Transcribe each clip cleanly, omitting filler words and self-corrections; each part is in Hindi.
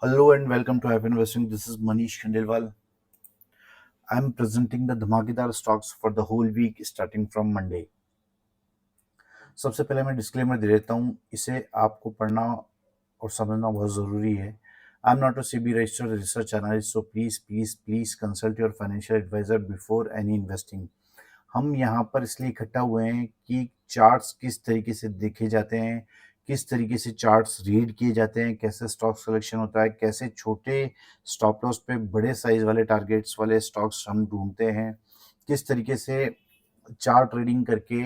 Hello and welcome to Happy Investing. This is Manish Khandelwal. I am presenting the धमाकेदार stocks for the whole week starting from Monday. सबसे पहले मैं डिस्क्लेमर दे देता हूँ, इसे आपको पढ़ना और समझना बहुत ज़रूरी है. I am not a SEBI registered research analyst, so please consult your financial advisor before any investing. हम यहाँ पर इसलिए इकट्ठा हुए हैं कि चार्ट्स किस तरीके से देखे जाते हैं, किस तरीके से चार्ट्स रीड किए जाते हैं, कैसे स्टॉक सिलेक्शन होता है, कैसे छोटे स्टॉप लॉस पे बड़े साइज वाले टारगेट्स वाले स्टॉक्स हम ढूंढते हैं, किस तरीके से चार्ट रीडिंग करके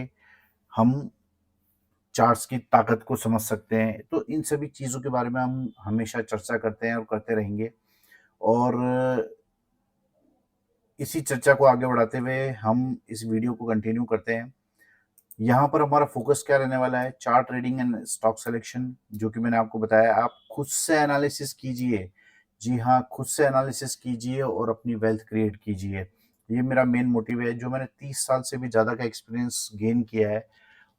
हम चार्ट्स की ताकत को समझ सकते हैं. तो इन सभी चीज़ों के बारे में हम हमेशा चर्चा करते हैं और करते रहेंगे. और इसी चर्चा को आगे बढ़ाते हुए हम इस वीडियो को कंटिन्यू करते हैं. यहाँ पर हमारा फोकस क्या रहने वाला है? Chart reading and stock selection, जो कि मैंने आपको बताया. आप खुद से एनालिसिस कीजिए. जी हाँ, खुद से एनालिसिस कीजिए और अपनी वेल्थ क्रिएट कीजिए. ये मेरा मेन मोटिव है. जो मैंने 30 साल से भी ज़्यादा का एक्सपीरियंस गेन किया है,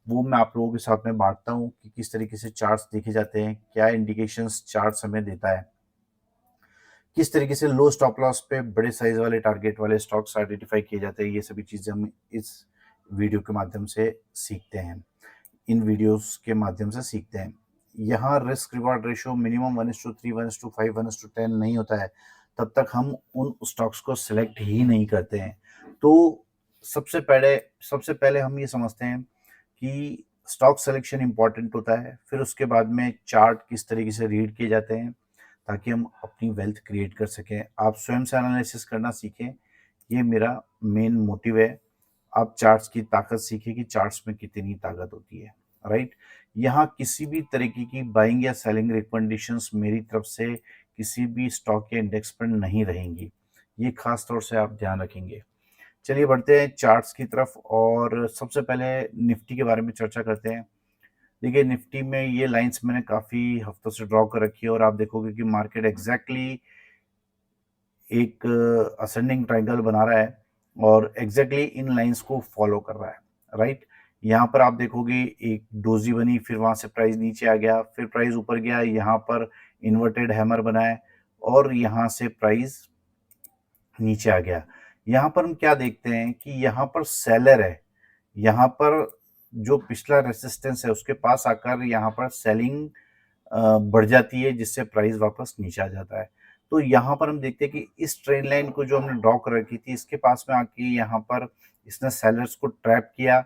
वो मैं आप लोगों के साथ में बांटता हूँ कि किस तरीके से चार्ट्स देखे जाते हैं, क्या इंडिकेशंस चार्ट्स हमें देता है, किस तरीके से लो स्टॉप लॉस पे बड़े साइज वाले टारगेट वाले स्टॉक्स आइडेंटिफाई किए जाते हैं. ये सभी चीज़ें हम इस वीडियो के माध्यम से सीखते हैं, इन वीडियोस के माध्यम से सीखते हैं. यहाँ रिस्क रिवॉर्ड रेशियो मिनिमम 1:3, 1:5, 1:10 नहीं होता है, तब तक हम उन स्टॉक्स को सिलेक्ट ही नहीं करते हैं. तो सबसे पहले हम ये समझते हैं कि स्टॉक सिलेक्शन इंपॉर्टेंट होता है, फिर उसके बाद में चार्ट किस तरीके से रीड किए जाते हैं ताकि हम अपनी वेल्थ क्रिएट कर सकें. आप स्वयं से एनालिसिस करना सीखें, ये मेरा मेन मोटिव है. आप चार्ट्स की ताकत सीखें कि चार्ट्स में कितनी ताकत होती है, राइट. यहाँ किसी भी तरीके की बाइंग या सेलिंग रिकमेंडेशंस मेरी तरफ से किसी भी स्टॉक या इंडेक्स पर नहीं रहेंगी. ये खास तौर से आप ध्यान रखेंगे. चलिए बढ़ते हैं चार्ट्स की तरफ और सबसे पहले निफ्टी के बारे में चर्चा करते हैं. देखिए, निफ्टी में ये लाइंस मैंने काफ़ी हफ्तों से ड्रॉ कर रखी है और आप देखोगे कि मार्केट एग्जैक्टली एक असेंडिंग ट्रायंगल बना रहा है और एग्जैक्टली इन लाइंस को फॉलो कर रहा है, राइट. यहाँ पर आप देखोगे एक डोजी बनी, फिर वहां से प्राइस नीचे आ गया, फिर प्राइस ऊपर गया, यहाँ पर इन्वर्टेड हैमर बना है और यहाँ से प्राइस नीचे आ गया. यहाँ पर हम क्या देखते हैं कि यहाँ पर सेलर है. यहाँ पर जो पिछला रेसिस्टेंस है उसके पास आकर यहाँ पर सेलिंग बढ़ जाती है, जिससे प्राइस वापस नीचे आ जाता है. तो यहाँ पर हम देखते हैं कि इस ट्रेंड लाइन को जो हमने ड्रॉ कर रखी थी, इसके पास में आके यहाँ पर इसने सेलर्स को ट्रैप किया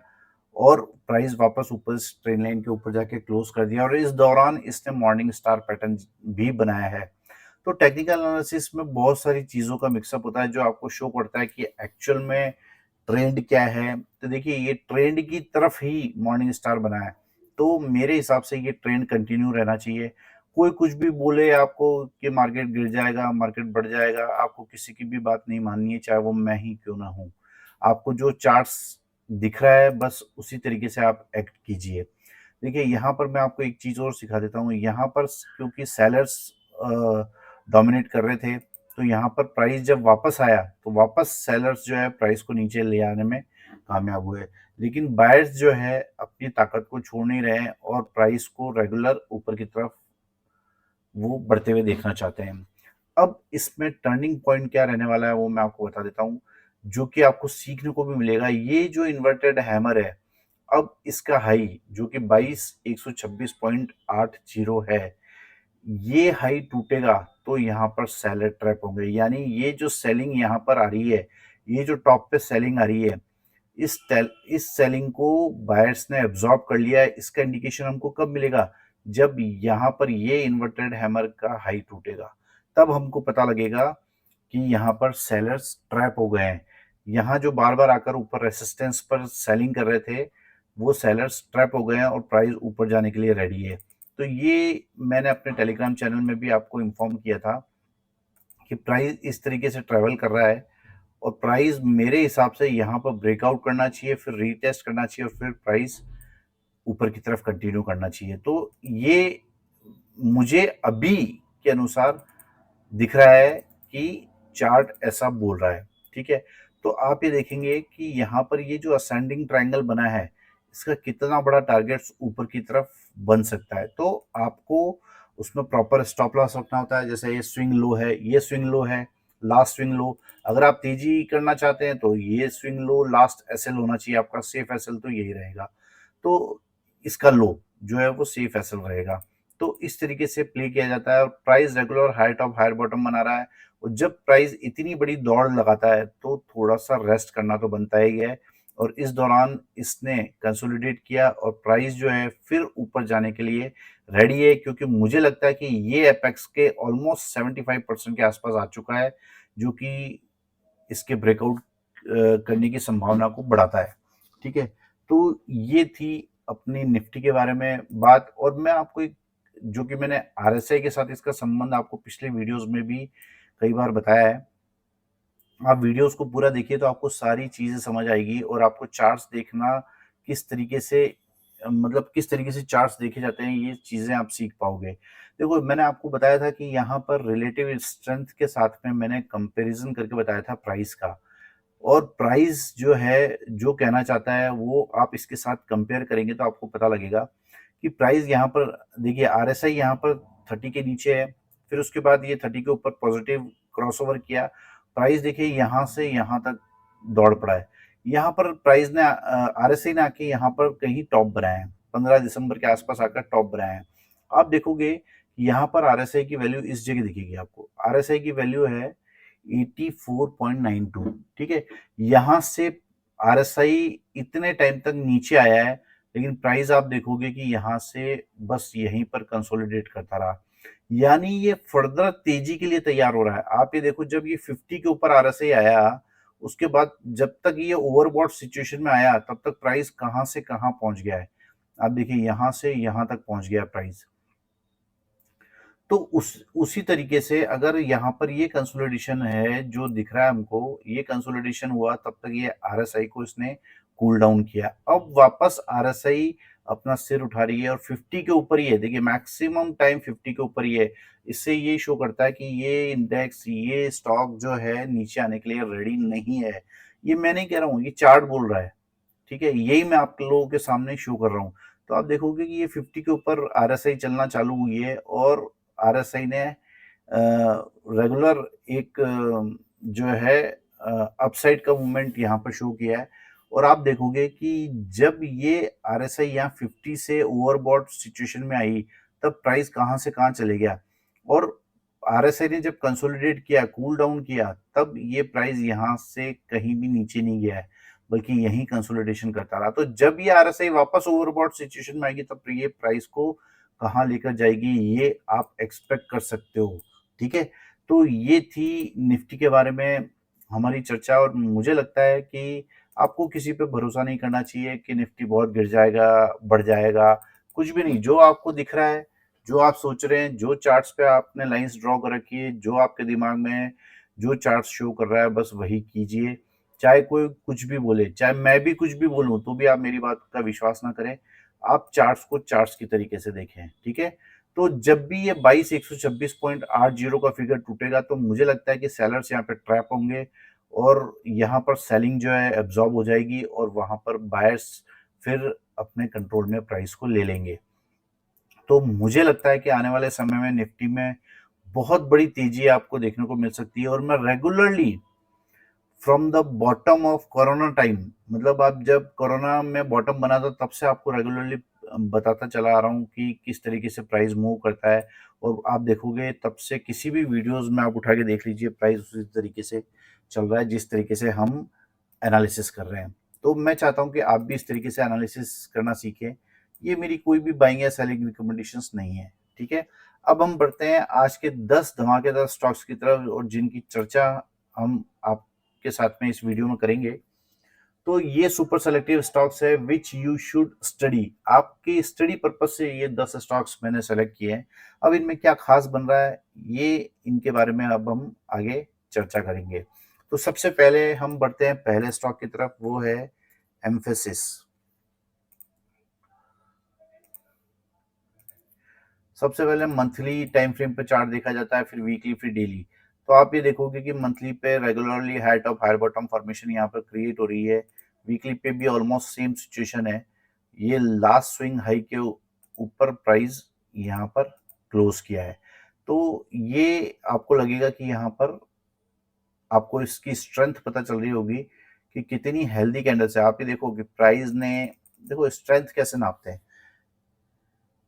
और प्राइस वापस ऊपर इस ट्रेंड लाइन के ऊपर जाके क्लोज कर दिया और इस दौरान इसने मॉर्निंग स्टार पैटर्न भी बनाया है. तो टेक्निकल एनालिसिस में बहुत सारी चीज़ों का मिक्सअप होता है जो आपको शो करता है कि एक्चुअल में ट्रेंड क्या है. तो देखिए, ये ट्रेंड की तरफ ही मॉर्निंग स्टार बना है, तो मेरे हिसाब से ये ट्रेंड कंटिन्यू रहना चाहिए. कोई कुछ भी बोले आपको कि मार्केट गिर जाएगा, मार्केट बढ़ जाएगा, आपको किसी की भी बात नहीं माननी है, चाहे वो मैं ही क्यों ना हूँ. आपको जो चार्ट्स दिख रहा है बस उसी तरीके से आप एक्ट कीजिए. देखिए, यहाँ पर मैं आपको एक चीज़ और सिखा देता हूँ. यहाँ पर क्योंकि सेलर्स डोमिनेट कर रहे थे, तो यहाँ पर प्राइस जब वापस आया तो वापस सेलर्स जो है प्राइस को नीचे ले आने में कामयाब हुए. लेकिन बायर्स जो है अपनी ताकत को छोड़ नहीं रहे हैं और प्राइस को रेगुलर ऊपर की तरफ वो बढ़ते हुए देखना चाहते हैं. अब इसमें टर्निंग पॉइंट क्या रहने वाला है वो मैं आपको बता देता हूँ, जो कि आपको सीखने को भी मिलेगा. ये जो इन्वर्टेड हैमर है, अब इसका हाई जो कि 22,126.80 है, ये हाई टूटेगा तो यहाँ पर सेलर ट्रैप होंगे. यानी ये जो सेलिंग यहाँ पर आ रही है, ये जो टॉप पे सेलिंग आ रही है, इस सेलिंग को बायर्स ने एब्जॉर्ब कर लिया है. इसका इंडिकेशन हमको कब मिलेगा? जब यहाँ पर ये इन्वर्टेड हैमर का हाई टूटेगा, तब हमको पता लगेगा कि यहाँ पर सेलर्स ट्रैप हो गए हैं. यहाँ जो बार बार आकर ऊपर रेसिस्टेंस पर सेलिंग कर रहे थे, वो सेलर्स ट्रैप हो गए हैं और प्राइस ऊपर जाने के लिए रेडी है. तो ये मैंने अपने टेलीग्राम चैनल में भी आपको इन्फॉर्म किया था कि प्राइस इस तरीके से ट्रेवल कर रहा है और प्राइस मेरे हिसाब से यहाँ पर ब्रेकआउट करना चाहिए, फिर रीटेस्ट करना चाहिए और फिर प्राइस ऊपर की तरफ कंटिन्यू करना चाहिए. तो ये मुझे अभी के अनुसार दिख रहा है कि चार्ट ऐसा बोल रहा है, ठीक है. तो आप ये देखेंगे कि यहाँ पर ये जो असेंडिंग ट्रायंगल बना है, इसका कितना बड़ा टारगेट ऊपर की तरफ बन सकता है. तो आपको उसमें प्रॉपर स्टॉप लॉस रखना होता है। जैसे ये स्विंग लो है, ये स्विंग लो है, लास्ट स्विंग लो। अगर आप तेजी करना चाहते हैं तो ये स्विंग लो लास्ट एसएल होना चाहिए आपका, सेफ एसएल तो यही रहेगा। तो इसका लो जो है वो सेफ एसएल रहेगा। तो इस तरीके से प्ले किया जाता है और price regular high top higher bottom बना रहा है। और जब प्राइस इतनी बड़ी दौड़ लगाता है तो थोड़ा सा रेस्ट करना तो बनता ही है। और इस दौरान इसने कंसोलिडेट किया और प्राइस जो है फिर ऊपर जाने के लिए रेडी है, क्योंकि मुझे लगता है कि ये एपेक्स के ऑलमोस्ट 75% के आसपास आ चुका है, जो कि इसके ब्रेकआउट करने की संभावना को बढ़ाता है। ठीक है, तो ये थी अपनी निफ्टी के बारे में बात। और मैं आपको एक, जो कि मैंने आरएसआई के साथ इसका संबंध आपको पिछले वीडियोस में भी कई बार बताया है। आप वीडियोस को पूरा देखिए तो आपको सारी चीजें समझ आएगी और आपको चार्ट्स देखना किस तरीके से, मतलब किस तरीके से चार्ट्स देखे जाते हैं, ये चीजें आप सीख पाओगे। देखो, मैंने आपको बताया था कि यहाँ पर रिलेटिव स्ट्रेंथ के साथ में मैंने कंपैरिजन करके बताया था प्राइस का। और प्राइस जो है, जो कहना चाहता है वो आप इसके साथ कंपेयर करेंगे तो आपको पता लगेगा कि प्राइस यहाँ पर, देखिए आरएसआई यहाँ पर 30 के नीचे है, फिर उसके बाद ये 30 के ऊपर पॉजिटिव क्रॉसओवर किया। प्राइस देखिए यहाँ से यहाँ तक दौड़ पड़ा है। यहाँ पर प्राइस ने आरएसआई ने आके यहाँ पर कहीं टॉप बनाया है, 15 दिसंबर के आसपास आकर टॉप बनाया है। आप देखोगे यहाँ पर आरएसआई की वैल्यू इस जगह दिखेगी आपको। आरएसआई की वैल्यू है 84.92। ठीक है, यहां से आरएसआई इतने टाइम तक नीचे आया है, लेकिन प्राइस आप देखोगे कि यहां से बस यहीं पर कंसोलिडेट करता रहा। यानी ये फर्दर तेजी के लिए तैयार हो रहा है। आप ये देखो, जब ये 50 के ऊपर आरएसआई आया, उसके बाद जब तक ये ओवरबॉट सिचुएशन में आया तब तक प्राइस कहां से कहां पहुंच गया है। आप देखिए यहां से यहां तक पहुंच गया प्राइस। तो उसी तरीके से अगर यहाँ पर ये कंसोलिडेशन है जो दिख रहा है हमको, ये कंसोलिडेशन हुआ तब तक ये आरएसआई को इसने कूल डाउन किया। अब वापस आरएसआई अपना सिर उठा रही है और 50 के ऊपर ही है। देखिए मैक्सिमम टाइम 50 के ऊपर ही है। इससे ये शो करता है कि ये इंडेक्स, ये स्टॉक जो है नीचे आने के लिए रेडी नहीं है। ये मैं नहीं कह रहा हूँ, ये चार्ट बोल रहा है। ठीक है, यही मैं आप लोगों के सामने शो कर रहा हूँ। तो आप देखोगे कि ये 50 के ऊपर आरएसआई चलना चालू हुई है और आरएसआई ने रेगुलर एक जो है अपसाइड का मूवमेंट यहाँ पर शो किया है। और आप देखोगे कि जब ये आरएसआई यहाँ 50 से ओवरबॉट सिचुएशन में आई, तब प्राइस कहाँ से कहाँ चले गया। और आरएसआई ने जब कंसोलिडेट किया, कूल डाउन किया, तब ये प्राइस यहाँ से कहीं भी नीचे नहीं गया है, बल्कि यहीं कंसोलिडेशन करता रहा। तो जब ये आरएसआई वापस ओवरबॉट सिचुएशन में आएगी तब ये प्राइस को कहाँ लेकर जाएगी, ये आप एक्सपेक्ट कर सकते हो। ठीक है, तो ये थी निफ्टी के बारे में हमारी चर्चा। और मुझे लगता है कि आपको किसी पे भरोसा नहीं करना चाहिए कि निफ्टी बहुत गिर जाएगा, बढ़ जाएगा। कुछ भी नहीं, जो आपको दिख रहा है, जो आप सोच रहे हैं, जो चार्ट्स पे आपने लाइंस ड्रॉ कर रखी है, जो आपके दिमाग में है, जो चार्ट शो कर रहा है, बस वही कीजिए। चाहे कोई कुछ भी बोले, चाहे मैं भी कुछ भी बोलूं, तो भी आप मेरी बात का विश्वास ना करें। आप चार्ट्स को चार्ट्स की तरीके से देखें। ठीक है, तो जब भी ये 22,126.80 का फिगर टूटेगा तो मुझे लगता है कि सेलर्स यहाँ पे ट्रैप होंगे और यहाँ पर सेलिंग जो है एब्जॉर्ब हो जाएगी और वहां पर बायर्स फिर अपने कंट्रोल में प्राइस को ले लेंगे। तो मुझे लगता है कि आने वाले समय में निफ्टी में बहुत बड़ी तेजी आपको देखने को मिल सकती है। और मैं regularly from the bottom of corona time, मतलब आप जब कोरोना में बॉटम बना था तब से आपको रेगुलरली बताता चला आ रहा हूँ कि किस तरीके से प्राइस मूव करता है। और आप देखोगे तब से किसी भी वीडियोस में आप उठा के देख लीजिए, प्राइस उसी तरीके से चल रहा है जिस तरीके से हम एनालिसिस कर रहे हैं। तो मैं चाहता हूँ कि आप भी इस तरीके से एनालिसिस करना सीखें। ये मेरी कोई भी बाइंग या सेलिंग रिकमेंडेशंस नहीं है। ठीक है, अब हम बढ़ते हैं आज के 10 धमाकेदार स्टॉक्स की तरफ और जिनकी चर्चा हम आप के साथ में इस वीडियो में करेंगे। तो ये सुपर सेलेक्टिव स्टॉक्स है विच यू शुड स्टडी। आपके स्टडी पर्पज से ये 10 स्टॉक्स मैंने सेलेक्ट किए हैं। अब इनमें क्या खास बन रहा है, ये इनके बारे में अब हम आगे चर्चा करेंगे। तो सबसे पहले हम बढ़ते हैं पहले स्टॉक की तरफ, वो है एम्फेसिस। सबसे पहले मंथली टाइम फ्रेम पे चार्ट देखा जाता है, फिर वीकली, फिर डेली। तो आप ये देखोगे कि मंथली पे regularly high top higher bottom formation यहाँ पर क्रिएट हो रही है। वीकली पे भी ऑलमोस्ट सेम सिचुएशन है। ये लास्ट स्विंग हाई के ऊपर प्राइस यहाँ पर क्लोज किया है। तो ये आपको लगेगा कि यहाँ पर आपको इसकी स्ट्रेंथ पता चल रही होगी कि कितनी हेल्दी कैंडल्स है। आप ये देखो कि प्राइस ने, देखो स्ट्रेंथ कैसे नापते हैं,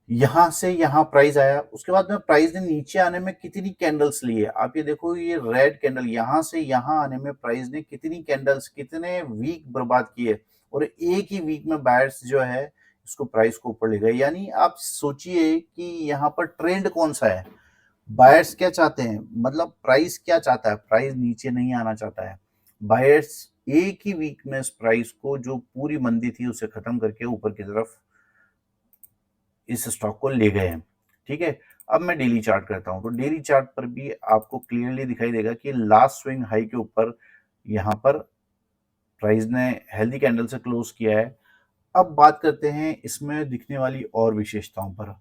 यहां से यहां प्राइस आया, उसके बाद में प्राइस ने नीचे आने में कितनी कैंडल्स ली है। आप ये देखो, ये रेड कैंडल यहां से यहां आने में प्राइस ने कितनी कैंडल्स, कितने वीक बर्बाद किए, और एक ही वीक में बायर्स जो है इसको प्राइस को ऊपर ले गए। यानी आप सोचिए कि यहाँ पर ट्रेंड कौन सा है, बायर्स क्या चाहते हैं, मतलब प्राइस क्या चाहता है, प्राइस नीचे नहीं आना चाहता है। बायर्स एक ही वीक में इस प्राइस को, जो पूरी मंदी थी उसे खत्म करके ऊपर की तरफ इस स्टॉक को ले गए हैं। ठीक है, अब मैं डेली चार्ट करता हूं, तो डेली चार्ट पर भी आपको क्लियरली दिखाई देगा कि लास्ट स्विंग हाई के ऊपर यहां पर प्राइस ने हेल्दी कैंडल से क्लोज किया है। अब बात करते हैं इसमें दिखने वाली और विशेषताओं पर।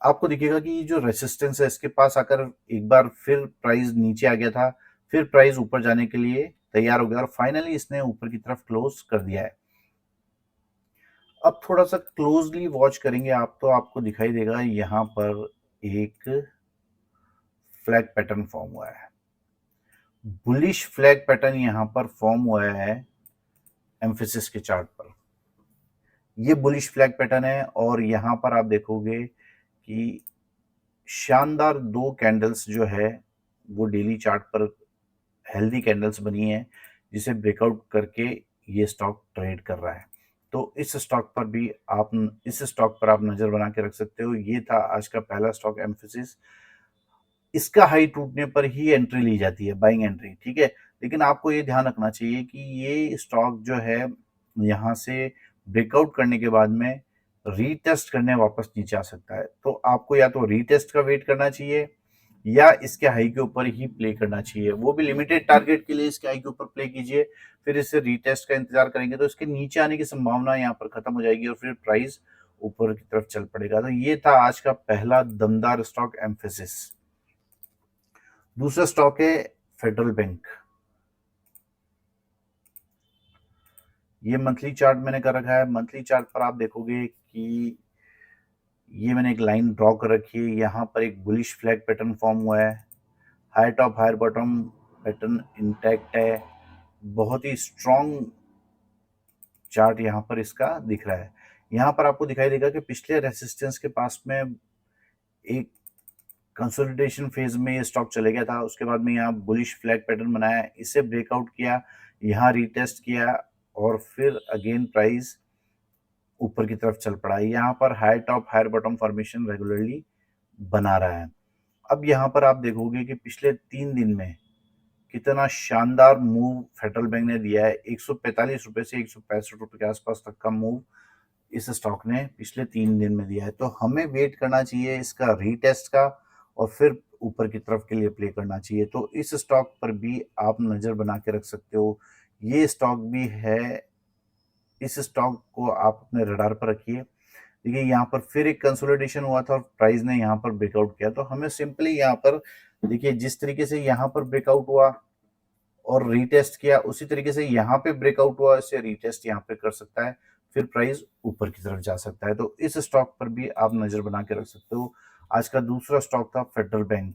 आपको दिखेगा कि जो रेसिस्टेंस है इसके पास आकर एक बार फिर प्राइस नीचे आ गया था, फिर प्राइस ऊपर जाने के लिए तैयार हो गया और फाइनली इसने ऊपर की तरफ क्लोज कर दिया है। अब थोड़ा सा क्लोजली वॉच करेंगे आप, तो आपको दिखाई देगा यहाँ पर एक फ्लैग पैटर्न फॉर्म हुआ है, बुलिश फ्लैग पैटर्न यहाँ पर फॉर्म हुआ है एम्फेसिस के चार्ट पर। ये बुलिश फ्लैग पैटर्न है और यहाँ पर आप देखोगे कि शानदार दो कैंडल्स जो है वो डेली चार्ट पर हेल्दी कैंडल्स बनी है, जिसे ब्रेकआउट करके ये स्टॉक ट्रेड कर रहा है। तो इस स्टॉक पर आप नजर बना के रख सकते हो। ये था आज का पहला स्टॉक एम्फेसिस। इसका हाई टूटने पर ही एंट्री ली जाती है, बाइंग एंट्री, ठीक है। लेकिन आपको ये ध्यान रखना चाहिए कि ये स्टॉक जो है यहाँ से ब्रेकआउट करने के बाद में रीटेस्ट करने वापस नीचे आ सकता है। तो आपको या तो रीटेस्ट का वेट करना चाहिए या इसके हाई के ऊपर ही प्ले करना चाहिए, वो भी लिमिटेड टारगेट के लिए इसके हाई के ऊपर प्ले कीजिए, फिर इससे रीटेस्ट का इंतजार करेंगे तो इसके नीचे आने की संभावना यहाँ पर खत्म हो जाएगी और फिर प्राइस ऊपर की तरफ चल पड़ेगा। तो ये था आज का पहला दमदार स्टॉक एम्फेसिस। दूसरा स्टॉक है फेडरल बैंक। ये मंथली चार्ट मैंने कर रखा है। मंथली चार्ट पर आप देखोगे कि ये मैंने एक लाइन ड्रॉ कर रखी है, यहाँ पर एक बुलिश फ्लैग पैटर्न फॉर्म हुआ है, high top higher bottom pattern intact है, बहुत ही स्ट्रॉन्ग चार्ट यहाँ पर इसका दिख रहा है। यहाँ पर आपको दिखाई देगा कि पिछले रेसिस्टेंस के पास में एक कंसोलिडेशन फेज में ये स्टॉक चले गया था, उसके बाद में यहाँ बुलिश फ्लैग पैटर्न बनाया, इसे ब्रेकआउट किया, यहाँ रीटेस्ट किया और फिर अगेन प्राइस ऊपर की तरफ चल पड़ा। यहाँ पर high top higher bottom formation regularly बना रहा है। अब यहाँ पर आप देखोगे कि पिछले 3 दिन में कितना शानदार मूव फेडरल बैंक ने दिया है। 145 रुपए से 165 रुपए के आसपास तक का मूव इस स्टॉक ने पिछले 3 दिन में दिया है। तो हमें वेट करना चाहिए इसका रीटेस्ट का और फिर ऊपर की तरफ के लिए प्ले करना चाहिए। तो इस स्टॉक पर भी आप नज़र बना के रख सकते हो। ये स्टॉक भी है, इस स्टॉक को आप अपने रडार पर रखिए। देखिए यहाँ पर फिर एक कंसोलिडेशन हुआ था और प्राइस ने यहाँ पर ब्रेकआउट किया, तो हमें सिंपली यहाँ पर देखिए जिस तरीके से यहाँ पर ब्रेकआउट हुआ और रीटेस्ट किया, उसी तरीके से यहाँ पे ब्रेकआउट हुआ, इसे रीटेस्ट यहाँ पे कर सकता है, फिर प्राइस ऊपर की तरफ जा सकता है। तो इस स्टॉक पर भी आप नजर बना के रख सकते हो। आज का दूसरा स्टॉक था फेडरल बैंक।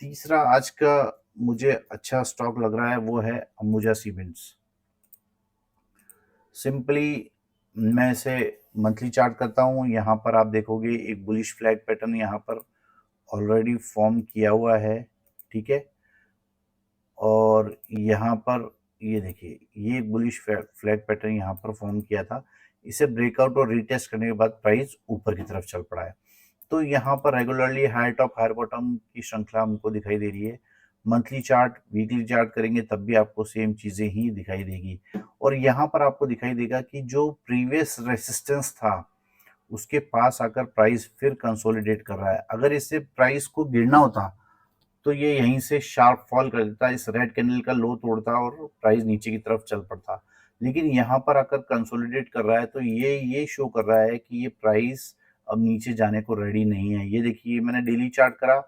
तीसरा आज का मुझे अच्छा स्टॉक लग रहा है वो है अंबुजा सीमेंट्स। सिंपली मैं इसे मंथली चार्ट करता हूँ। यहाँ पर आप देखोगे एक बुलिश फ्लैग पैटर्न यहाँ पर ऑलरेडी फॉर्म किया हुआ है, ठीक है। और यहाँ पर ये देखिए, ये बुलिश फ्लैग पैटर्न यहाँ पर फॉर्म किया था, इसे ब्रेकआउट और रीटेस्ट करने के बाद प्राइस ऊपर की तरफ चल पड़ा है। तो यहाँ पर regularly high top higher bottom की श्रृंखला हमको दिखाई दे रही है। मंथली चार्ट वीकली चार्ट करेंगे तब भी आपको सेम चीजें ही दिखाई देगी। और यहाँ पर आपको दिखाई देगा कि जो प्रीवियस रेसिस्टेंस था उसके पास आकर प्राइस फिर कंसोलिडेट कर रहा है। अगर इससे प्राइस को गिरना होता तो ये यहीं से शार्प फॉल कर देता, इस रेड कैंडल का लो तोड़ता और प्राइस नीचे की तरफ चल पड़ता। लेकिन यहाँ पर आकर कंसोलिडेट कर रहा है, तो ये शो कर रहा है कि ये प्राइस अब नीचे जाने को रेडी नहीं है। ये देखिए मैंने डेली चार्ट करा,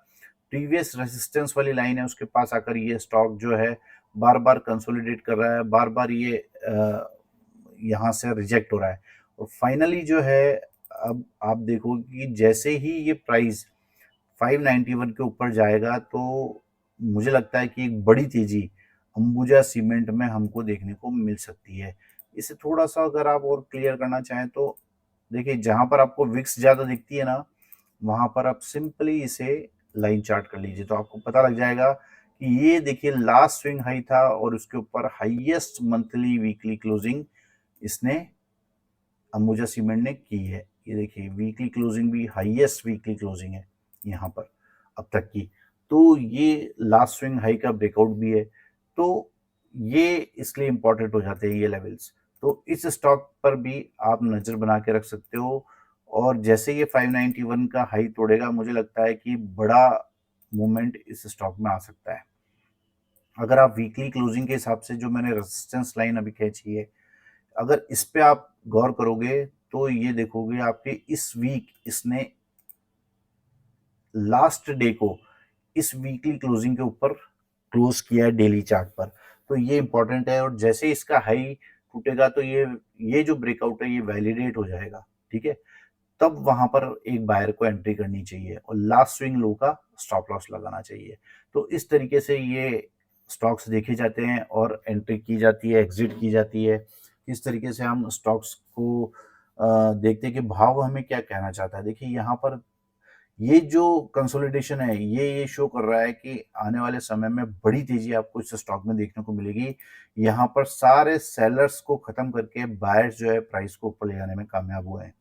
प्रीवियस रेसिस्टेंस वाली लाइन है, उसके पास आकर ये स्टॉक जो है बार बार कंसोलिडेट कर रहा है, बार बार ये यहाँ से रिजेक्ट हो रहा है और फाइनली जो है अब आप देखो कि जैसे ही ये प्राइस 591 के ऊपर जाएगा तो मुझे लगता है कि एक बड़ी तेजी अंबुजा सीमेंट में हमको देखने को मिल सकती है। इसे थोड़ा-सा अगर आप और क्लियर करना चाहें तो देखिए, जहाँ पर आपको विक्स ज़्यादा दिखती है ना, वहाँ पर आप सिंपली इसे लाइन चार्ट कर लीजिए, तो आपको पता लग जाएगा कि ये देखिए लास्ट स्विंग हाई था और उसके ऊपर हाईएस्ट मंथली वीकली क्लोजिंग इसने अंबुजा सीमेंट ने की है। ये देखिए वीकली क्लोजिंग भी हाईएस्ट वीकली क्लोजिंग है यहाँ पर अब तक की। तो ये लास्ट स्विंग हाई का ब्रेकआउट भी है। तो ये इसलिए इम्पोर्टेंट हो जाते हैं ये लेवल्स। तो इस स्टॉक पर भी आप नज़र बना के रख सकते हो और जैसे ये 591 का हाई तोड़ेगा मुझे लगता है कि बड़ा मूवमेंट इस स्टॉक में आ सकता है। अगर आप वीकली क्लोजिंग के हिसाब से जो मैंने रेजिस्टेंस लाइन अभी खींची है, अगर इस पे आप गौर करोगे तो ये देखोगे आपके इस वीक इसने लास्ट डे को इस वीकली क्लोजिंग के ऊपर क्लोज किया है डेली चार्ट पर। तो ये इंपॉर्टेंट है और जैसे इसका हाई टूटेगा तो ये जो ब्रेकआउट है ये वैलिडेट हो जाएगा, ठीक है? तब वहां पर एक बायर को एंट्री करनी चाहिए और लास्ट स्विंग लो का स्टॉप लॉस लगाना चाहिए। तो इस तरीके से ये स्टॉक्स देखे जाते हैं और एंट्री की जाती है, एग्जिट की जाती है। इस तरीके से हम स्टॉक्स को देखते हैं कि भाव हमें क्या कहना चाहता है। देखिए यहाँ पर ये जो कंसोलिडेशन है ये शो कर रहा है कि आने वाले समय में बड़ी तेजी आपको इस स्टॉक में देखने को मिलेगी। यहाँ पर सारे सेलर्स को खत्म करके बायर्स जो है प्राइस को ऊपर ले जाने में कामयाब हुए हैं।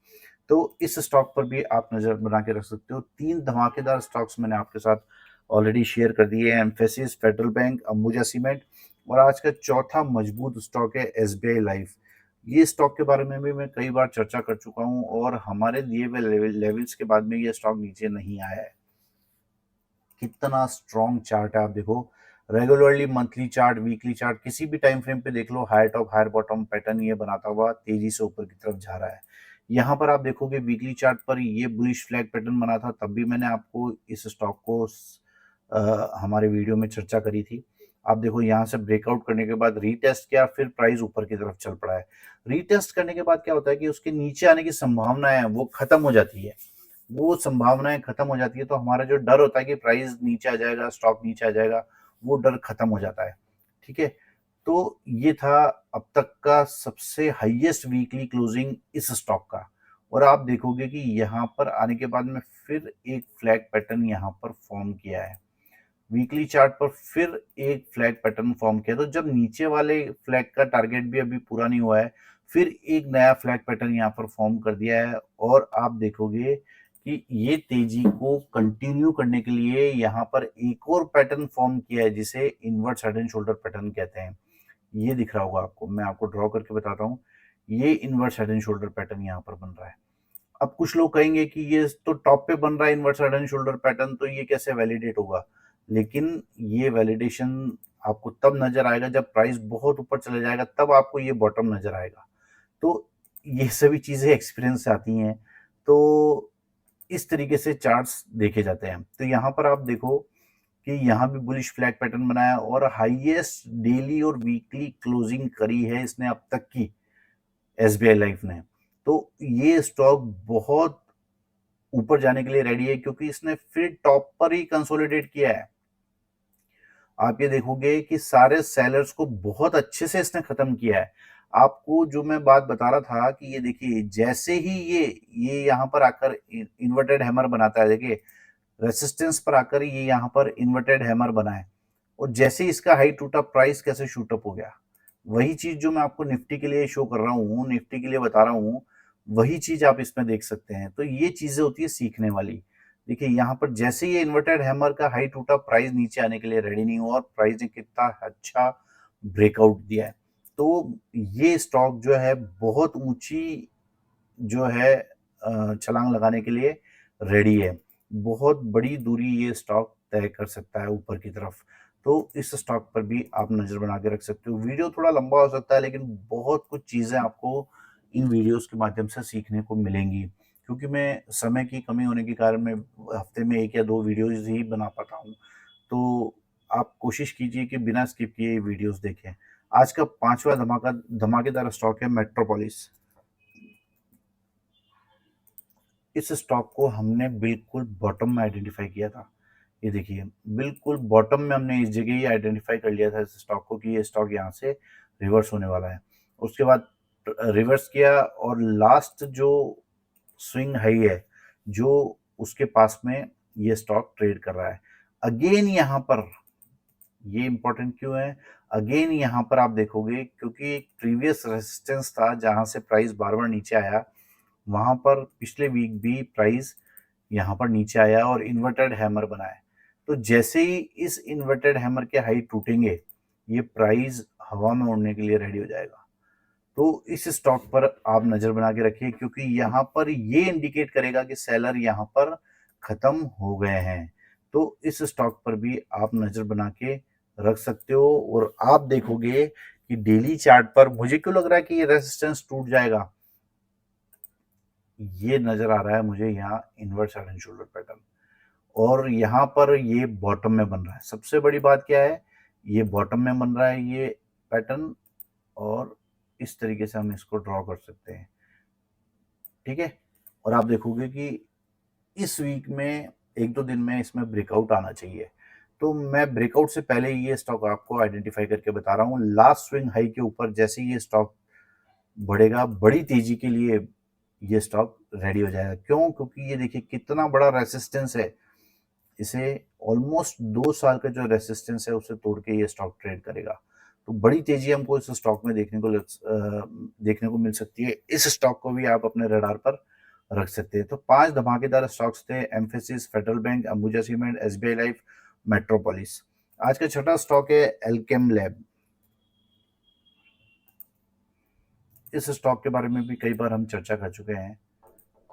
तो इस स्टॉक पर भी आप नज़र बना के रख सकते हो। 3 धमाकेदार स्टॉक्स मैंने आपके साथ ऑलरेडी शेयर कर दिए हैं, Mphasis, federal bank, Ambuja cement और आज का चौथा मजबूत स्टॉक है एसबीआई लाइफ। ये स्टॉक के बारे में भी मैं कई बार चर्चा कर चुका हूँ और हमारे दिए हुए लेवल्स के बाद में ये स्टॉक नीचे नहीं आया है। कितना स्ट्रॉन्ग चार्ट है आप देखो, regularly monthly chart, weekly chart, किसी भी टाइम फ्रेम पे देख लो, higher top higher bottom pattern ये बनाता हुआ तेजी से ऊपर की तरफ जा रहा है। यहाँ पर आप देखोगे वीकली चार्ट पर ये बुलिश फ्लैग पैटर्न बना था, तब भी मैंने आपको इस स्टॉक को हमारे वीडियो में चर्चा करी थी। आप देखो यहाँ से ब्रेकआउट करने के बाद रीटेस्ट किया, फिर प्राइस ऊपर की तरफ चल पड़ा है। रीटेस्ट करने के बाद क्या होता है कि उसके नीचे आने की संभावना है वो खत्म हो जाती है। वो संभावनाएं खत्म हो जाती है तो हमारा जो डर होता है कि प्राइस नीचे आ जाएगा, स्टॉक नीचे आ जाएगा, वो डर खत्म हो जाता है। ठीक है? तो ये था अब तक का सबसे हाईएस्ट वीकली क्लोजिंग इस स्टॉक का और आप देखोगे कि यहाँ पर आने के बाद में फिर एक फ्लैग पैटर्न यहाँ पर फॉर्म किया है। वीकली चार्ट पर फिर एक फ्लैग पैटर्न फॉर्म किया, तो जब नीचे वाले फ्लैग का टारगेट भी अभी पूरा नहीं हुआ है, फिर एक नया फ्लैग पैटर्न यहाँ पर फॉर्म कर दिया है और आप देखोगे कि ये तेजी को कंटिन्यू करने के लिए यहाँ पर एक और पैटर्न फॉर्म किया है जिसे invert head and shoulder pattern कहते हैं। ये दिख रहा होगा आपको, मैं आपको ड्रॉ करके बताता हूँ। ये invert head and shoulder pattern यहाँ पर बन रहा है। अब कुछ लोग कहेंगे कि ये तो टॉप पे बन रहा है invert head and shoulder pattern, तो ये कैसे वैलिडेट होगा? लेकिन ये वैलिडेशन आपको तब नजर आएगा जब प्राइस बहुत ऊपर चले जाएगा, तब आपको ये बॉटम नजर आएगा। तो ये सभी चीजें एक्सपीरियंस से आती हैं। तो इस तरीके से चार्ट्स देखे जाते हैं। तो यहाँ पर आप देखो कि यहाँ भी बुलिश फ्लैग पैटर्न बनाया और हाईएस्ट डेली और वीकली क्लोजिंग करी है इसने अब तक की एसबीआई लाइफ ने। तो ये स्टॉक बहुत ऊपर जाने के लिए रेडी है क्योंकि इसने फिर टॉप पर ही कंसोलिडेट किया है। आप ये देखोगे कि सारे सेलर्स को बहुत अच्छे से इसने खत्म किया है। आपको जो मैं बात बता रहा था कि ये देखिए जैसे ही ये यहाँ पर आकर इन्वर्टेड हैमर बनाता है, देखिए रेसिस्टेंस पर आकर ये यहाँ पर इन्वर्टेड हैमर बना है और जैसे ही इसका हाई टूटा प्राइस कैसे शूट अप हो गया। वही चीज जो मैं आपको निफ्टी के लिए शो कर रहा हूँ, निफ्टी के लिए बता रहा हूँ, वही चीज आप इसमें देख सकते हैं। तो ये चीजें होती है सीखने वाली। देखिए यहाँ पर जैसे ये इन्वर्टेड हैमर का हाई टूटा, प्राइस नीचे आने के लिए रेडी नहीं हुआ और प्राइस ने कितना अच्छा ब्रेकआउट दिया है। तो ये स्टॉक जो है बहुत ऊंची जो है छलांग लगाने के लिए रेडी है। बहुत बड़ी दूरी ये स्टॉक तय कर सकता है ऊपर की तरफ। तो इस स्टॉक पर भी आप नज़र बना के रख सकते हो। वीडियो थोड़ा लंबा हो सकता है लेकिन बहुत कुछ चीज़ें आपको इन वीडियोस के माध्यम से सीखने को मिलेंगी। क्योंकि मैं समय की कमी होने के कारण मैं हफ्ते में 1 या 2 वीडियोज़ ही बना पाता हूँ। तो आप कोशिश कीजिए कि बिना स्किप किए ये वीडियोज़ देखें। आज का 5वां धमाकेदार स्टॉक है मेट्रोपोलिस। इस स्टॉक को हमने बिल्कुल बॉटम में आइडेंटिफाई किया था। ये देखिए, बिल्कुल बॉटम में हमने इस जगह ही आइडेंटिफाई कर लिया था इस स्टॉक को कि ये स्टॉक यहाँ से रिवर्स होने वाला है। उसके बाद रिवर्स किया और लास्ट जो स्विंग हाई है, जो उसके पास में ये स्टॉक ट्रेड कर रहा है। अगेन यहाँ पर ये इंपॉर्टेंट क्यों है? अगेन यहाँ पर आप देखोगे क्योंकि एक प्रीवियस रेजिस्टेंस था जहाँ से प्राइस बार-बार नीचे आया, वहाँ पर पिछले वीक भी प्राइस यहाँ पर नीचे आया और इन्वर्टेड हैमर बना है। तो जैसे ही इस इन्वर्टेड हैमर के हाई टूटेंगे, ये प्राइस हवा में उड़ने के लिए रेडी हो जाएगा। तो इस स्टॉक पर आप नजर बना के रखिए क्योंकि यहाँ पर ये इंडिकेट करेगा कि सेलर यहाँ पर खत्म हो गए हैं। तो इस स्टॉक पर भी आप नजर बना के रख सकते हो और आप देखोगे कि डेली चार्ट पर मुझे क्यों लग रहा है कि ये रेजिस्टेंस टूट जाएगा। ये नजर आ रहा है मुझे यहाँ inverse head and shoulder pattern और यहाँ पर ये बॉटम में बन रहा है। सबसे बड़ी बात क्या है, ये बॉटम में बन रहा है ये पैटर्न और इस तरीके से हम इसको ड्रॉ कर सकते हैं, ठीक है। और आप देखोगे कि इस वीक में 1-2 दिन में इसमें ब्रेकआउट आना चाहिए। तो मैं ब्रेकआउट से पहले ये स्टॉक आपको आइडेंटिफाई करके बता रहा हूँ। लास्ट स्विंग हाई के ऊपर जैसे ही ये स्टॉक बढ़ेगा, बड़ी तेजी के लिए ये स्टॉक रेडी हो जाएगा। क्यों? क्योंकि ये देखिए कितना बड़ा रेसिस्टेंस है। इसे ऑलमोस्ट 2 साल का जो रेसिस्टेंस है उसे तोड़ के ये स्टॉक ट्रेड करेगा। तो बड़ी तेजी हमको इस स्टॉक में देखने को मिल सकती है। इस स्टॉक को भी आप अपने रडार पर रख सकते हैं। तो 5 धमाकेदार स्टॉक्स थे, emphasis, federal bank, Ambuja cement, SBI life, metropolis. आज का छठा स्टॉक है एल्केम लैब। इस स्टॉक के बारे में भी कई बार हम चर्चा कर चुके हैं।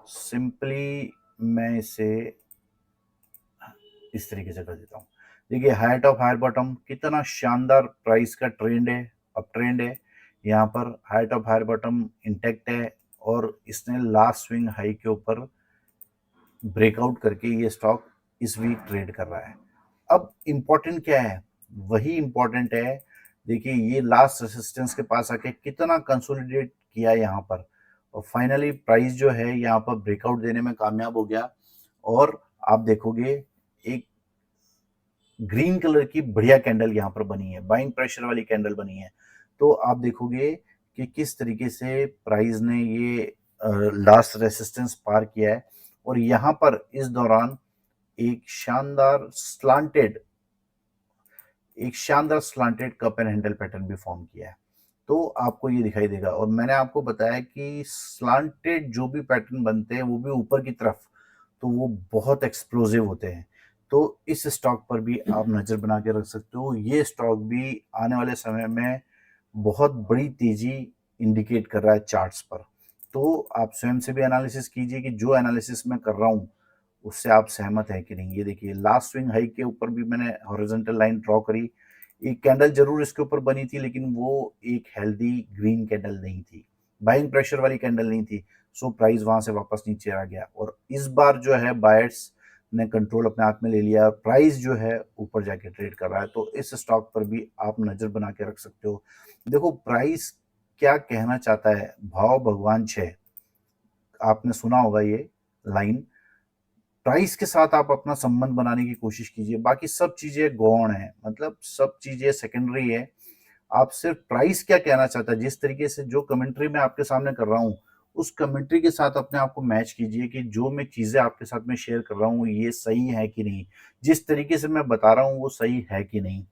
सिंपली मैं इसे इस तरीके से कर देता हूँ। देखिए हाई टॉप हाई बॉटम, कितना शानदार प्राइस का ट्रेंड है, अप ट्रेंड है। यहाँ पर high top high bottom intact है और इसने लास्ट स्विंग हाई के ऊपर ब्रेकआउट करके ये स्टॉक इस वीक ट्रेड कर रहा है। अब इम्पोर्टेंट क्या है? वही इम्पोर्टेंट है। देखिए ये लास्ट रेसिस्टेंस के पास आके कितना कंसोलिडेट किया यहाँ पर और फाइनली प्राइस जो है यहाँ पर ब्रेकआउट देने में कामयाब हो गया और आप देखोगे एक ग्रीन कलर की बढ़िया कैंडल यहाँ पर बनी है, बाइंग प्रेशर वाली कैंडल बनी है। तो आप देखोगे कि किस तरीके से प्राइस ने ये लास्ट रेसिस्टेंस पार किया है और यहाँ पर इस दौरान एक शानदार slanted cup and handle pattern भी फॉर्म किया है। तो आपको ये दिखाई देगा और मैंने आपको बताया कि स्लांटेड जो भी पैटर्न बनते हैं वो भी ऊपर की तरफ, तो वो बहुत एक्सप्लोसिव होते हैं। तो इस स्टॉक पर भी आप नज़र बना के रख सकते हो। ये स्टॉक भी आने वाले समय में बहुत बड़ी तेज़ी इंडिकेट कर रहा है चार्ट्स पर। तो आप स्वयं से भी एनालिसिस कीजिए कि जो एनालिसिस मैं कर रहा हूँ उससे आप सहमत हैं कि नहीं। ये देखिए लास्ट स्विंग हाई के ऊपर भी मैंने हॉरिजॉन्टल लाइन ड्रॉ करी। एक कैंडल जरूर इसके ऊपर बनी थी लेकिन वो एक हेल्दी ग्रीन कैंडल नहीं थी, बाइंग प्रेशर वाली कैंडल नहीं थी। सो प्राइस वहां से वापस नीचे आ गया और इस बार जो है बायर्स ने कंट्रोल अपने हाथ में ले लिया, प्राइस जो है ऊपर जाके ट्रेड कर रहा है। तो इस स्टॉक पर भी आप नजर बना के रख सकते हो। देखो प्राइस क्या कहना चाहता है, भाव भगवान छह, आपने सुना होगा ये लाइन। प्राइस के साथ आप अपना संबंध बनाने की कोशिश कीजिए, बाकी सब चीजें गौण है, मतलब सब चीजें सेकेंडरी है। आप सिर्फ प्राइस क्या कहना चाहता है, जिस तरीके से जो कमेंट्री मैं आपके सामने कर रहा हूँ उस कमेंट्री के साथ अपने आप को मैच कीजिए कि जो मैं चीजें आपके साथ में शेयर कर रहा हूँ ये सही है कि नहीं, जिस तरीके से मैं बता रहा हूँ वो सही है कि नहीं।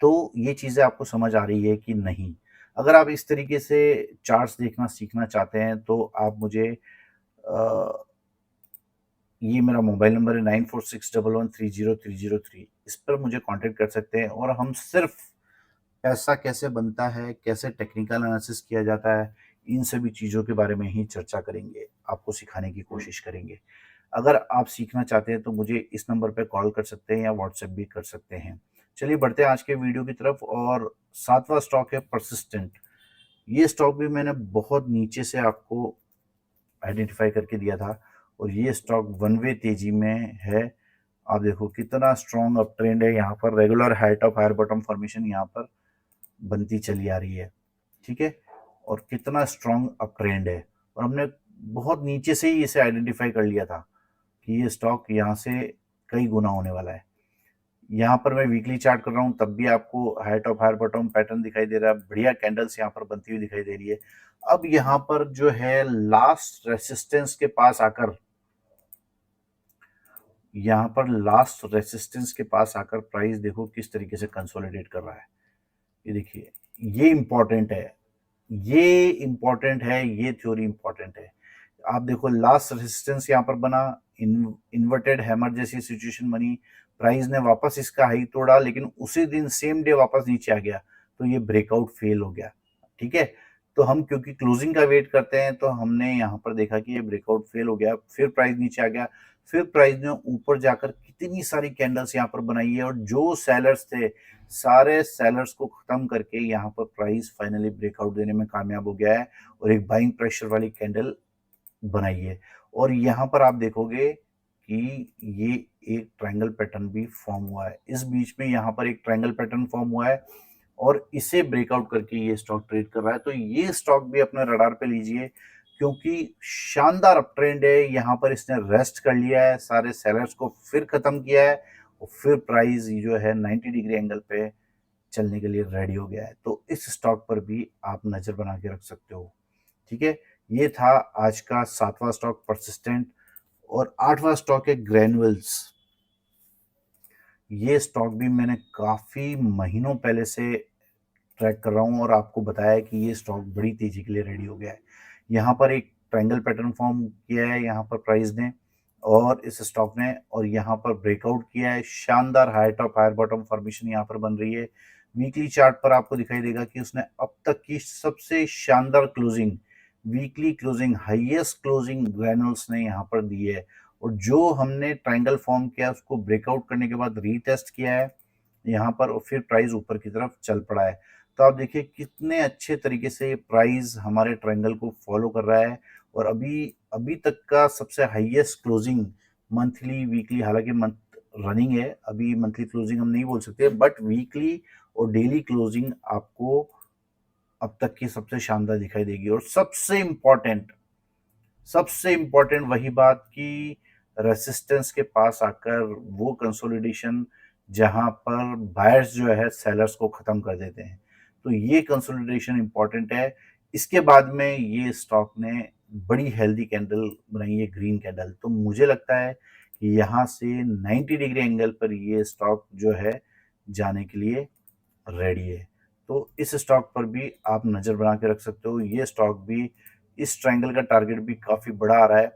तो ये चीजें आपको समझ आ रही है कि नहीं। अगर आप इस तरीके से चार्ट्स देखना सीखना चाहते हैं तो आप मुझे ये मेरा मोबाइल नंबर है 9461130303, इस पर मुझे कांटेक्ट कर सकते हैं और हम सिर्फ पैसा कैसे बनता है, कैसे टेक्निकल एनालिसिस किया जाता है, इन सभी चीज़ों के बारे में ही चर्चा करेंगे, आपको सिखाने की कोशिश करेंगे। अगर आप सीखना चाहते हैं तो मुझे इस नंबर पे कॉल कर सकते हैं या व्हाट्सएप भी कर सकते हैं। चलिए बढ़ते हैं आज के वीडियो की तरफ और 7वां स्टॉक है परसिस्टेंट। ये स्टॉक भी मैंने बहुत नीचे से आपको आइडेंटिफाई करके दिया था और ये स्टॉक वन वे तेजी में है। आप देखो कितना स्ट्रॉन्ग अप ट्रेंड है, यहाँ पर regular high top higher bottom formation यहाँ पर बनती चली आ रही है, ठीक है। और कितना स्ट्रॉन्ग अप ट्रेंड है और हमने बहुत नीचे से ही इसे आइडेंटिफाई कर लिया था कि ये स्टॉक यहाँ से कई गुना होने वाला है। यहाँ पर मैं वीकली चार्ट कर रहा हूँ, तब भी आपको high top higher bottom pattern दिखाई दे रहा है, बढ़िया कैंडल्स यहाँ पर बनती हुई दिखाई दे रही है। अब यहाँ पर जो है लास्ट रेसिस्टेंस के पास आकर, यहाँ पर लास्ट रेसिस्टेंस के पास आकर प्राइस देखो किस तरीके से कंसोलिडेट कर रहा है। ये देखिए, ये इंपॉर्टेंट है, ये इंपॉर्टेंट है, ये थ्योरी इंपॉर्टेंट है। आप देखो लास्ट रेजिस्टेंस यहाँ पर बना, इन्वर्टेड हैमर जैसी सिचुएशन बनी, प्राइस ने वापस इसका हाई तोड़ा, लेकिन उसी दिन सेम डे वापस नीचे आ गया, तो ये ब्रेकआउट फेल हो गया। ठीक है, तो हम क्योंकि क्लोजिंग का वेट करते हैं, तो हमने यहाँ पर देखा कि ये ब्रेकआउट फेल हो गया, फिर प्राइस नीचे आ गया, फिर प्राइस ने ऊपर जाकर कितनी सारी कैंडल्स यहाँ पर बनाई है, और जो सेलर्स थे सारे सेलर्स को खत्म करके यहाँ पर प्राइस फाइनली ब्रेकआउट देने में कामयाब हो गया है और एक बाइंग प्रेशर वाली कैंडल बनाई है। और यहाँ पर आप देखोगे कि ये एक ट्रायंगल पैटर्न भी फॉर्म हुआ है, इस बीच में यहाँ पर एक ट्रायंगल पैटर्न फॉर्म हुआ है और इसे ब्रेकआउट करके ये स्टॉक ट्रेड कर रहा है। तो ये स्टॉक भी अपने रडार पे लीजिए, क्योंकि शानदार अप ट्रेंड है। यहाँ पर इसने रेस्ट कर लिया है, सारे सेलर्स को फिर खत्म किया है और फिर प्राइस जो है 90 डिग्री एंगल पे चलने के लिए रेडी हो गया है। तो इस स्टॉक पर भी आप नजर बना के रख सकते हो। ठीक है, ये था आज का 7वां स्टॉक परसिस्टेंट, और 8वां स्टॉक है ग्रैन्युअल्स। ये स्टॉक भी मैंने काफी महीनों पहले से ट्रैक कर रहा हूँ और आपको बताया कि ये स्टॉक बड़ी तेजी के लिए रेडी हो गया है। यहाँ पर एक ट्रायंगल पैटर्न फॉर्म किया है यहाँ पर प्राइस ने और इस स्टॉक ने, और यहाँ पर ब्रेकआउट किया है, शानदार high top higher bottom formation यहाँ पर बन रही है। वीकली चार्ट पर आपको दिखाई देगा कि उसने अब तक की सबसे शानदार closing, weekly closing, highest closing granules ने यहाँ पर दी है। और जो हमने ट्रायंगल फॉर्म किया उसको ब्रेकआउट करने के बाद रीटेस्ट किया है यहाँ पर, और फिर प्राइस ऊपर की तरफ चल पड़ा है। तो आप देखिए कितने अच्छे तरीके से प्राइस हमारे ट्रायंगल को फॉलो कर रहा है, और अभी अभी तक का सबसे हाईएस्ट क्लोजिंग मंथली वीकली, हालांकि मंथ रनिंग है, अभी मंथली क्लोजिंग हम नहीं बोल सकते, बट वीकली और डेली क्लोजिंग आपको अब तक की सबसे शानदार दिखाई देगी। और सबसे इंपॉर्टेंट वही बात कि रेसिस्टेंस के पास आकर वो कंसोलिडेशन जहां पर बायर्स जो है सेलर्स को खत्म कर देते हैं, तो ये कंसोलिडेशन इंपॉर्टेंट है। इसके बाद में ये स्टॉक ने बड़ी हेल्दी कैंडल बनाई है, ग्रीन कैंडल। तो मुझे लगता है कि यहाँ से 90 डिग्री एंगल पर ये स्टॉक जो है जाने के लिए रेडी है। तो इस स्टॉक पर भी आप नज़र बना के रख सकते हो। ये स्टॉक भी, इस ट्रायंगल का टारगेट भी काफ़ी बड़ा आ रहा है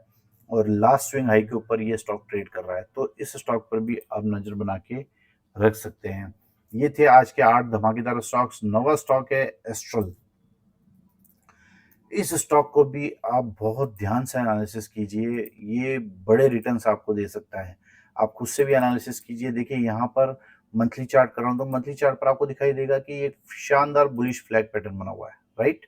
और लास्ट स्विंग हाई के ऊपर ये स्टॉक ट्रेड कर रहा है। तो इस स्टॉक पर भी आप नज़र बना के रख सकते हैं। ये थे आज के 8 धमाकेदार स्टॉक्स। 9वां स्टॉक है एस्ट्रल। इस स्टॉक को भी आप बहुत ध्यान से एनालिसिस कीजिए, ये बड़े रिटर्न्स आपको दे सकता है। आप खुद से भी एनालिसिस कीजिए। देखिए यहाँ पर मंथली चार्ट कर रहा हूँ, तो मंथली चार्ट पर आपको दिखाई देगा कि एक शानदार बुलिश फ्लैग पैटर्न बना हुआ है, राइट।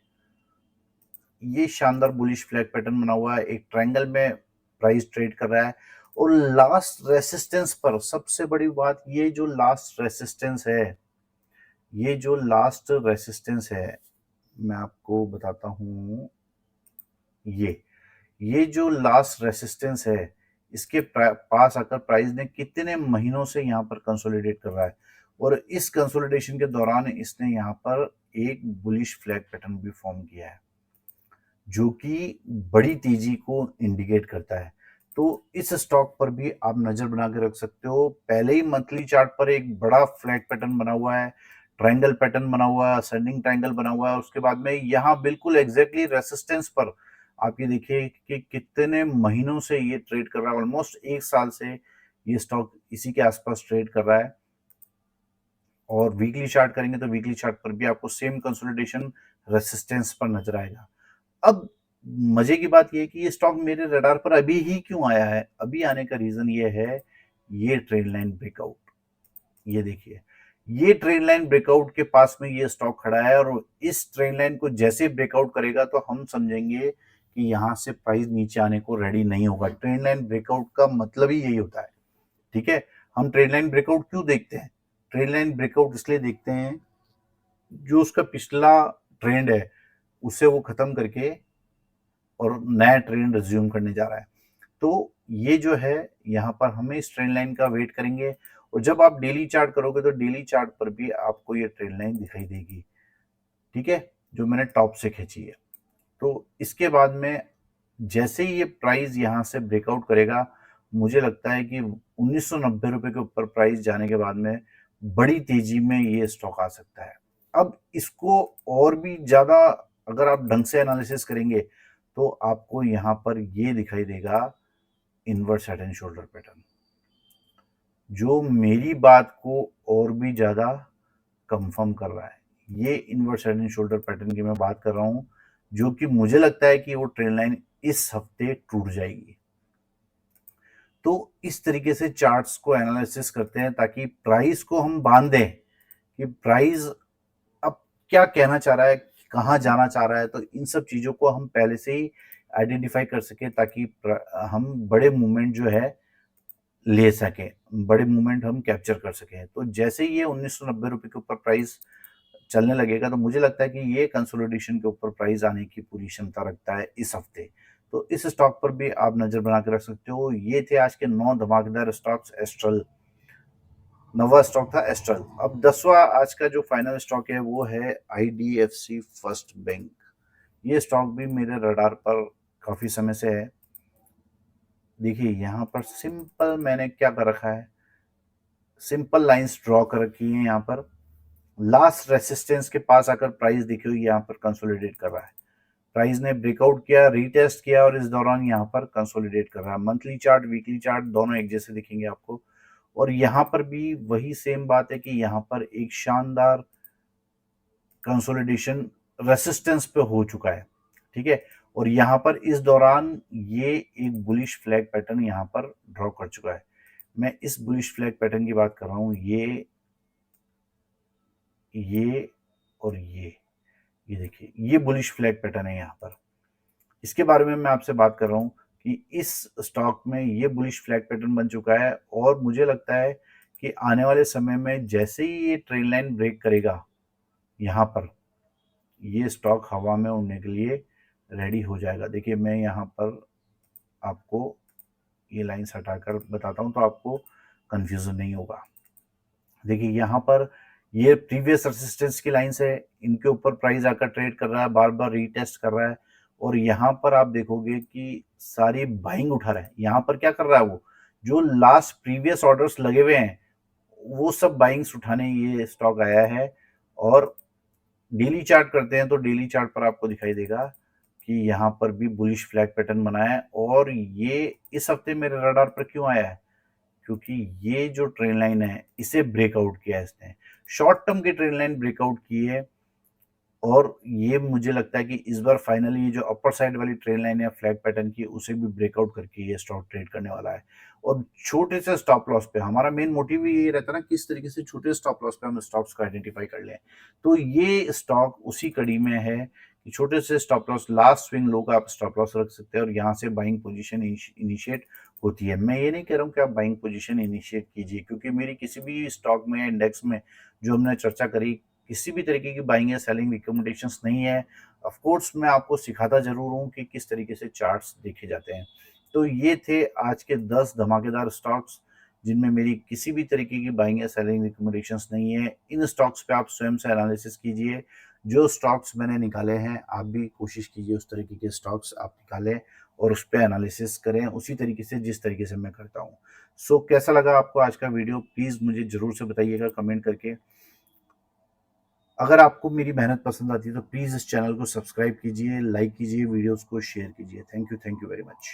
ये शानदार बुलिश फ्लैग पैटर्न बना हुआ है, एक ट्रायंगल में प्राइस ट्रेड कर रहा है, और लास्ट रेसिस्टेंस पर सबसे बड़ी बात, ये जो लास्ट रेसिस्टेंस है, ये जो लास्ट रेसिस्टेंस है, मैं आपको बताता हूँ। ये जो लास्ट रेसिस्टेंस है, इसके पास आकर प्राइस ने कितने महीनों से यहाँ पर कंसोलिडेट कर रहा है, और इस कंसोलिडेशन के दौरान इसने यहाँ पर एक बुलिश फ्लैग पैटर्न भी फॉर्म किया है, जो कि बड़ी तेजी को इंडिकेट करता है। तो इस स्टॉक पर भी आप नजर बना के रख सकते हो। पहले ही मंथली चार्ट पर एक बड़ा फ्लैग पैटर्न बना हुआ है, ट्रायंगल पैटर्न बना हुआ है, असेंडिंग ट्रायंगल बना हुआ है। उसके बाद में यहाँ बिल्कुल एग्जैक्टली रेसिस्टेंस पर आप ये देखिए कि कितने महीनों से ये ट्रेड कर रहा है, ऑलमोस्ट 1 साल से ये स्टॉक इसी के आसपास ट्रेड कर रहा है। और वीकली चार्ट करेंगे तो वीकली चार्ट पर भी आपको सेम कंसोलिडेशन रेसिस्टेंस पर नजर आएगा। अब मजे की बात यह है कि ये स्टॉक मेरे रडार पर अभी ही क्यों आया है। अभी आने का रीजन ये है, ये ट्रेंड लाइन ब्रेकआउट। ये देखिए, ये ट्रेंड लाइन ब्रेकआउट के पास में ये स्टॉक खड़ा है, और इस ट्रेंड लाइन को जैसे ब्रेकआउट करेगा तो हम समझेंगे कि यहाँ से प्राइस नीचे आने को रेडी नहीं होगा। ट्रेंड लाइन ब्रेकआउट का मतलब ही यही होता है। ठीक है, हम ट्रेंड लाइन ब्रेकआउट क्यों देखते हैं? ट्रेंड लाइन ब्रेकआउट इसलिए देखते हैं, जो उसका पिछला ट्रेंड है उसे वो खत्म करके और नया ट्रेंड रिज्यूम करने जा रहा है। तो ये जो है यहाँ पर हमें इस ट्रेंड लाइन का वेट करेंगे, और जब आप डेली चार्ट करोगे तो डेली चार्ट पर भी आपको ये ट्रेंड लाइन दिखाई देगी, ठीक है, जो मैंने टॉप से खींची है। तो इसके बाद में जैसे ही ये प्राइस यहाँ से ब्रेकआउट करेगा, मुझे लगता है कि 1990 रुपए के ऊपर प्राइस जाने के बाद में बड़ी तेजी में ये स्टॉक आ सकता है। अब इसको और भी ज्यादा अगर आप ढंग से एनालिसिस करेंगे तो आपको यहाँ पर ये दिखाई देगा inverse head and shoulder pattern, जो मेरी बात को और भी ज्यादा कंफर्म कर रहा है। ये inverse head and shoulder pattern की मैं बात कर रहा हूं, जो कि मुझे लगता है कि वो ट्रेंड लाइन इस हफ्ते टूट जाएगी। तो इस तरीके से चार्ट्स को एनालिसिस करते हैं ताकि प्राइस को हम बांध दें कि प्राइस अब क्या कहना चाह रहा है, कहाँ जाना चाह रहा है। तो इन सब चीजों को हम पहले से ही आइडेंटिफाई कर सके ताकि हम बड़े मूवमेंट जो है ले सकें, बड़े मूवमेंट हम कैप्चर कर सकें। तो जैसे ही ये 1990 रुपए के ऊपर प्राइस चलने लगेगा तो मुझे लगता है कि ये कंसोलिडेशन के ऊपर प्राइस आने की पूरी क्षमता रखता है इस हफ्ते। तो इस स्टॉक पर भी आप नजर बना के रख सकते हो। ये थे आज के 9 धमाकेदार स्टॉक्स। एस्ट्रल 9वां स्टॉक था एस्ट्रल। अब 10वां आज का जो फाइनल स्टॉक है वो है आईडीएफसी फर्स्ट बैंक। ये स्टॉक भी मेरे रडार पर काफी समय से है। देखिए यहाँ पर सिंपल मैंने क्या कर रखा है, सिंपल लाइंस ड्रॉ कर रखी है। यहाँ पर लास्ट रेसिस्टेंस के पास आकर प्राइस देखिए यहाँ पर कंसोलिडेट कर रहा है। प्राइस ने ब्रेकआउट किया, रीटेस्ट किया और इस दौरान यहाँ पर कंसोलिडेट कर रहा है। मंथली चार्ट, वीकली चार्ट दोनों एक जैसे दिखेंगे आपको। और यहाँ पर भी वही सेम बात है कि यहाँ पर एक शानदार कंसोलिडेशन रेसिस्टेंस पे हो चुका है, ठीक है। और यहाँ पर इस दौरान ये एक बुलिश फ्लैग पैटर्न यहाँ पर ड्रॉ कर चुका है। मैं इस बुलिश फ्लैग पैटर्न की बात कर रहा हूँ। ये और ये देखिए, ये बुलिश फ्लैग पैटर्न है यहाँ पर। इसके बारे में मैं आपसे बात कर रहा हूँ कि इस स्टॉक में ये बुलिश फ्लैग पैटर्न बन चुका है, और मुझे लगता है कि आने वाले समय में जैसे ही ये ट्रेंड लाइन ब्रेक करेगा, यहाँ पर ये स्टॉक हवा में उड़ने के लिए रेडी हो जाएगा। देखिए मैं यहाँ पर आपको ये लाइन्स हटाकर बताता हूँ तो आपको कंफ्यूजन नहीं होगा। देखिए यहाँ पर ये प्रीवियस रेजिस्टेंस की लाइंस है, इनके ऊपर प्राइस आकर ट्रेड कर रहा है, बार बार रीटेस्ट कर रहा है। और यहाँ पर आप देखोगे कि सारी बाइंग उठा रहा है। यहाँ पर क्या कर रहा है, वो जो लास्ट प्रीवियस ऑर्डर्स लगे हुए हैं वो सब बाइंग्स उठाने ये स्टॉक आया है। और डेली चार्ट करते हैं तो डेली चार्ट पर आपको दिखाई देगा कि यहाँ पर भी बुलिश फ्लैग पैटर्न बना है। और ये इस हफ्ते मेरे रडार पर क्यों आया है, क्योंकि ये जो ट्रेंड लाइन है इसे ब्रेकआउट किया है इसने, शॉर्ट टर्म की ट्रेंड लाइन ब्रेकआउट की है। और ये मुझे लगता है कि इस बार फाइनली ये जो अपर साइड वाली ट्रेंड लाइन है फ्लैग पैटर्न की, उसे भी ब्रेकआउट करके ये स्टॉक ट्रेड करने वाला है। और छोटे से स्टॉप लॉस पे, हमारा मेन मोटिव ये रहता है ना कि इस तरीके से छोटे स्टॉप लॉस पे हम स्टॉक्स को आइडेंटिफाई कर लें। तो ये स्टॉक उसी कड़ी में है कि छोटे से stop loss, last swing low का आप स्टॉप लॉस रख सकते हैं और यहाँ से बाइंग पोजीशन इनिशिएट होती है। मैं ये नहीं कह रहा हूँ कि आप बाइंग पोजीशन इनिशिएट कीजिए, क्योंकि मेरी किसी भी स्टॉक में, इंडेक्स में जो हमने चर्चा करी, किसी भी तरीके की बाइंग या सेलिंग रिकमेंडेशंस नहीं है। ऑफ कोर्स मैं आपको सिखाता जरूर हूँ कि किस तरीके से चार्ट्स देखे जाते हैं। तो ये थे आज के 10 धमाकेदार स्टॉक्स जिनमें मेरी किसी भी तरीके की बाइंग या सेलिंग रिकमेंडेशंस नहीं है। इन स्टॉक्स पे आप स्वयं से एनालिसिस कीजिए। जो स्टॉक्स मैंने निकाले हैं आप भी कोशिश कीजिए उस तरीके के स्टॉक्स आप निकालें और उस पर एनालिसिस करें उसी तरीके से जिस तरीके से मैं करता हूँ। सो कैसा लगा आपको आज का वीडियो, प्लीज़ मुझे ज़रूर से बताइएगा कमेंट करके। अगर आपको मेरी मेहनत पसंद आती है तो प्लीज़ इस चैनल को सब्सक्राइब कीजिए, लाइक कीजिए, वीडियोस को शेयर कीजिए। Thank you very much.